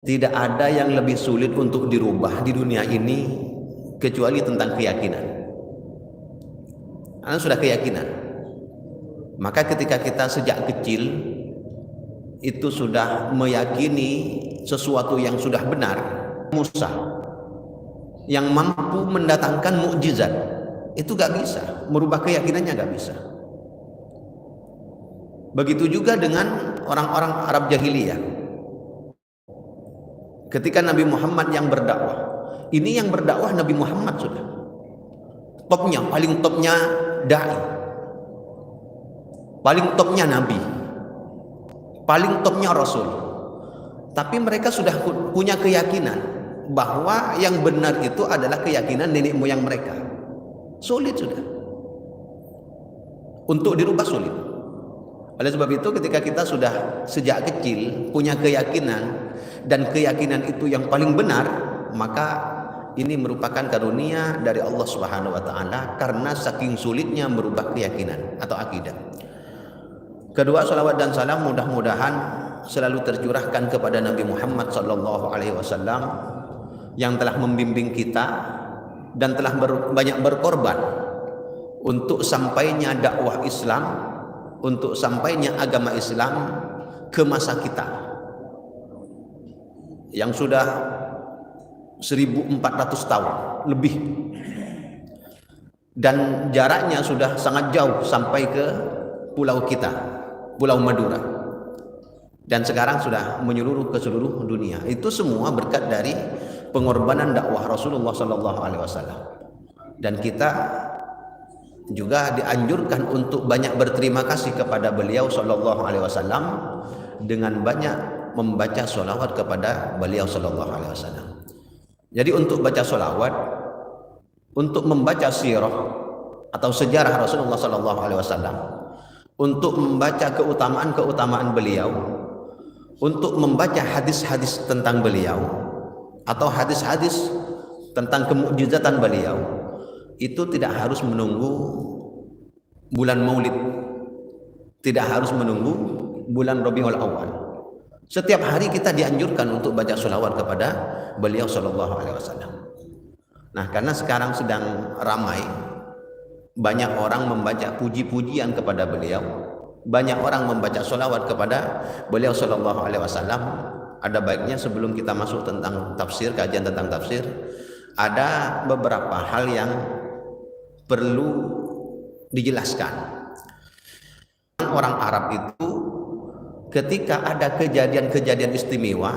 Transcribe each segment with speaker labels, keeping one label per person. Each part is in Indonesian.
Speaker 1: Tidak ada yang lebih sulit untuk dirubah di dunia ini kecuali tentang keyakinan. Anda sudah keyakinan, maka ketika kita sejak kecil itu sudah meyakini sesuatu yang sudah benar, Musa yang mampu mendatangkan mukjizat itu gak bisa merubah keyakinannya, gak bisa. Begitu juga dengan orang-orang Arab jahiliyah. Ketika Nabi Muhammad yang berdakwah, ini yang berdakwah Nabi Muhammad sudah topnya, paling topnya dai, paling topnya nabi, paling topnya rasul. Tapi mereka sudah punya keyakinan bahwa yang benar itu adalah keyakinan nenek moyang mereka. Sulit sudah untuk dirubah, sulit. Oleh sebab itu ketika kita sudah sejak kecil punya keyakinan, dan keyakinan itu yang paling benar, maka ini merupakan karunia dari Allah Subhanahu wa taala karena saking sulitnya merubah keyakinan atau akidah. Kedua, salawat dan salam mudah-mudahan selalu tercurahkan kepada Nabi Muhammad sallallahu alaihi wasallam yang telah membimbing kita dan telah banyak berkorban untuk sampainya dakwah Islam, untuk sampainya agama Islam ke masa kita yang sudah 1400 tahun lebih, dan jaraknya sudah sangat jauh sampai ke pulau kita, Pulau Madura, dan sekarang sudah menyeluruh ke seluruh dunia. Itu semua berkat dari pengorbanan dakwah Rasulullah SAW. Dan kita juga dianjurkan untuk banyak berterima kasih kepada beliau SAW dengan banyak membaca sholawat kepada beliau sallallahu alaihi wasallam. Jadi untuk baca sholawat, untuk membaca sirah atau sejarah Rasulullah sallallahu alaihi wasallam, untuk membaca keutamaan-keutamaan beliau, untuk membaca hadis-hadis tentang beliau atau hadis-hadis tentang kemukjizatan beliau, itu tidak harus menunggu bulan Maulid, tidak harus menunggu bulan Rabiul Awal. Setiap hari kita dianjurkan untuk baca sholawat kepada beliau sallallahu alaihi wasallam. Nah, karena sekarang sedang ramai, banyak orang membaca puji-pujian kepada beliau, banyak orang membaca sholawat kepada beliau sallallahu alaihi wasallam. Ada baiknya sebelum kita masuk tentang tafsir, kajian tentang tafsir, ada beberapa hal yang perlu dijelaskan. Orang Arab itu ketika ada kejadian-kejadian istimewa,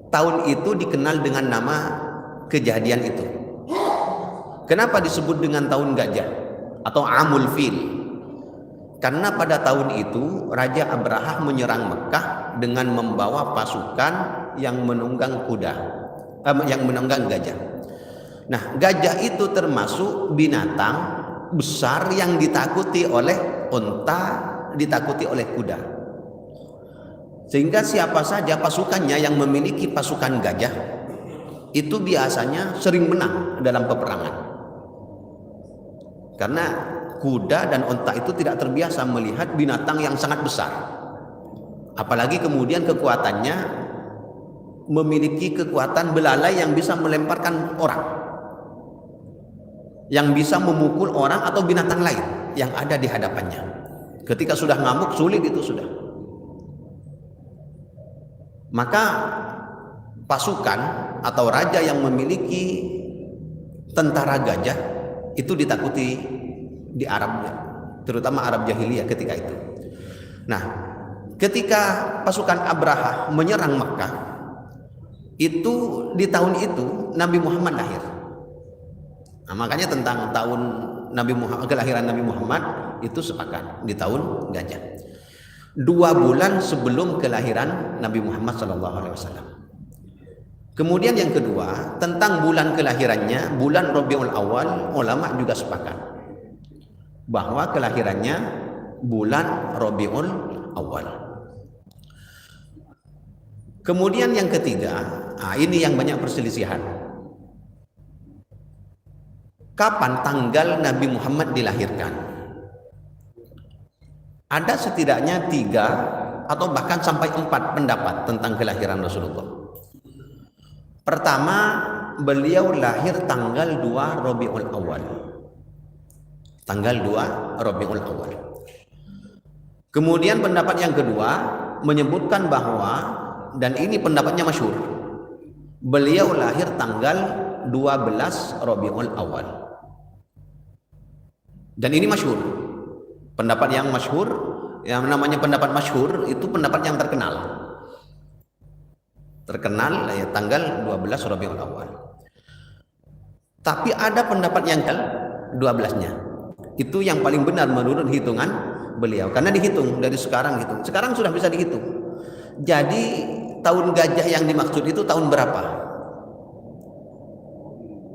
Speaker 1: tahun itu dikenal dengan nama kejadian itu. Kenapa disebut dengan tahun gajah atau Amul Fil? Karena pada tahun itu Raja Abrahah menyerang Mekah dengan membawa pasukan yang menunggang yang menunggang gajah. Nah, gajah itu termasuk binatang besar yang ditakuti oleh unta, ditakuti oleh kuda. Sehingga siapa saja pasukannya yang memiliki pasukan gajah itu biasanya sering menang dalam peperangan. Karena kuda dan unta itu tidak terbiasa melihat binatang yang sangat besar. Apalagi kemudian kekuatannya memiliki kekuatan belalai yang bisa melemparkan orang, yang bisa memukul orang atau binatang lain yang ada di hadapannya. Ketika sudah ngamuk, sulit itu sudah. Maka pasukan atau raja yang memiliki tentara gajah itu ditakuti di Arab, terutama Arab jahiliyah ketika itu. Nah, ketika pasukan Abrahah menyerang Makkah, itu di tahun itu Nabi Muhammad lahir. Nah, makanya tentang tahun kelahiran Nabi Muhammad itu sepakat di tahun gajah. 2 bulan sebelum kelahiran Nabi Muhammad SAW. Kemudian yang kedua, tentang bulan kelahirannya, bulan Rabiul Awal, ulama juga sepakat bahwa kelahirannya bulan Rabiul Awal. Kemudian yang ketiga, ini yang banyak perselisihan. Kapan tanggal Nabi Muhammad dilahirkan? Ada setidaknya 3 atau bahkan sampai 4 pendapat tentang kelahiran Rasulullah. Pertama, beliau lahir tanggal 2 Rabiul Awal. Tanggal 2 Rabiul Awal. Kemudian pendapat yang kedua menyebutkan bahwa, dan ini pendapatnya masyhur, beliau lahir tanggal 12 Rabiul Awal. Dan ini masyhur. Pendapat yang masyhur, yang namanya pendapat masyhur itu pendapat yang terkenal. Terkenal ya, tanggal 12 Rabiul Awal. Tapi ada pendapat yang 12-nya. Itu yang paling benar menurut hitungan beliau. Karena dihitung dari sekarang gitu. Sekarang sudah bisa dihitung. Jadi tahun gajah yang dimaksud itu tahun berapa?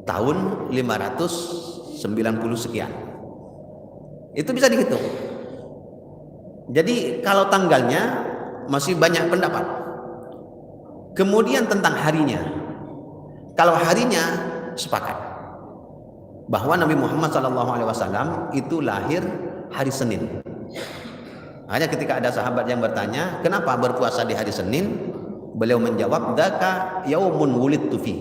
Speaker 1: Tahun 590 sekian. Itu bisa dihitung. Jadi kalau tanggalnya masih banyak pendapat. Kemudian tentang harinya, kalau harinya sepakat bahwa Nabi Muhammad SAW itu lahir hari Senin. Hanya ketika ada sahabat yang bertanya, kenapa berpuasa di hari Senin? Beliau menjawab, "Dzaka yaumun wulidtu fi."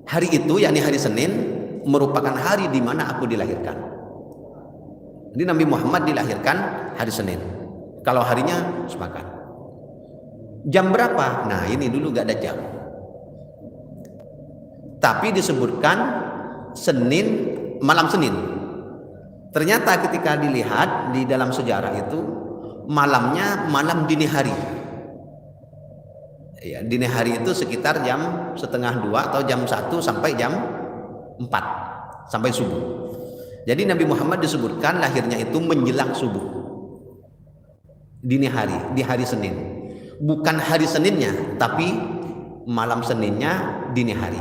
Speaker 1: Hari itu, yakni hari Senin, merupakan hari di mana aku dilahirkan. Jadi Nabi Muhammad dilahirkan hari Senin. Kalau harinya sepakat. Jam berapa? Nah ini dulu gak ada jam. Tapi disebutkan Senin, malam Senin. Ternyata ketika dilihat di dalam sejarah itu, malamnya malam dini hari. Ya, dini hari itu sekitar jam 1:30 atau jam 1 sampai jam 4 sampai subuh. Jadi Nabi Muhammad disebutkan lahirnya itu menjelang subuh. Dini hari, di hari Senin. Bukan hari Seninnya, tapi malam Seninnya dini hari.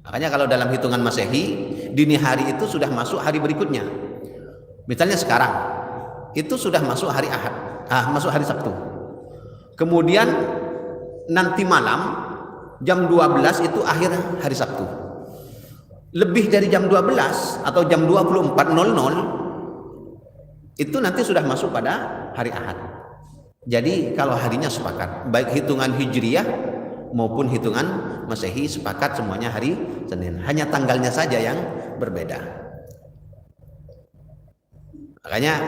Speaker 1: Makanya kalau dalam hitungan Masehi, dini hari itu sudah masuk hari berikutnya. Misalnya sekarang, itu sudah masuk hari Ahad, masuk hari Sabtu. Kemudian nanti malam jam 12 itu akhir hari Sabtu. Lebih dari jam 12 atau jam 24.00 itu nanti sudah masuk pada hari Ahad. Jadi kalau harinya sepakat, baik hitungan Hijriyah maupun hitungan Masehi sepakat semuanya hari Senin. Hanya tanggalnya saja yang berbeda. Makanya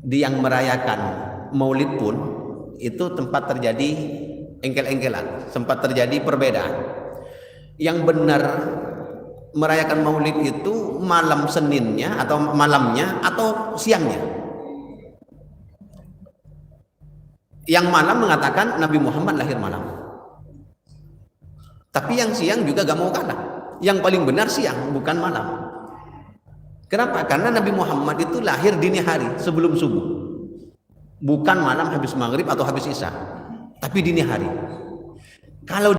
Speaker 1: di yang merayakan Maulid pun itu tempat terjadi engkel-engkelan, sempat terjadi perbedaan. Yang benar merayakan Maulid itu malam Seninnya atau malamnya atau siangnya. Yang malam mengatakan Nabi Muhammad lahir malam. Tapi yang siang juga gak mau kalah. Yang paling benar siang, bukan malam. Kenapa? Karena Nabi Muhammad itu lahir dini hari sebelum subuh. Bukan malam habis maghrib atau habis isya. Tapi dini hari. Kalau